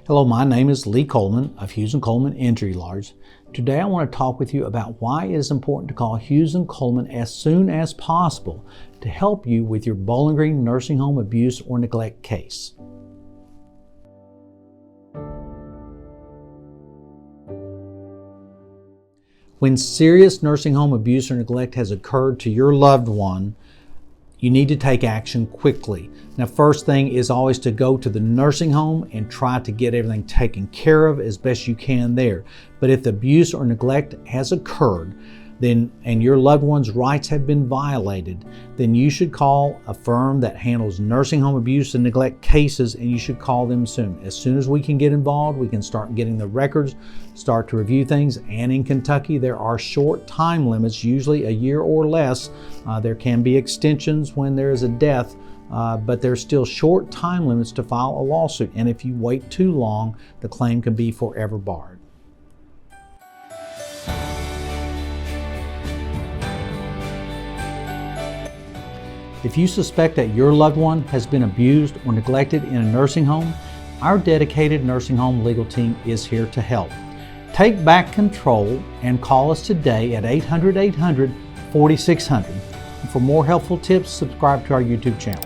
Hello, my name is Lee Coleman of Hughes and Coleman Injury Lawyers. Today I want to talk with you about why it is important to call Hughes and Coleman as soon as possible to help you with your Bowling Green nursing home abuse or neglect case. When serious nursing home abuse or neglect has occurred to your loved one, you need to take action quickly. Now, first thing is always to go to the nursing home and try to get everything taken care of as best you can there. But if the abuse or neglect has occurred, and your loved one's rights have been violated, then you should call a firm that handles nursing home abuse and neglect cases, and you should call them soon. As soon as we can get involved, we can start getting the records, start to review things. And in Kentucky, there are short time limits, usually a year or less. There can be extensions when there is a death, but there's still short time limits to file a lawsuit. And if you wait too long, the claim can be forever barred. If you suspect that your loved one has been abused or neglected in a nursing home, our dedicated nursing home legal team is here to help. Take back control and call us today at 800-800-4600. For more helpful tips, subscribe to our YouTube channel.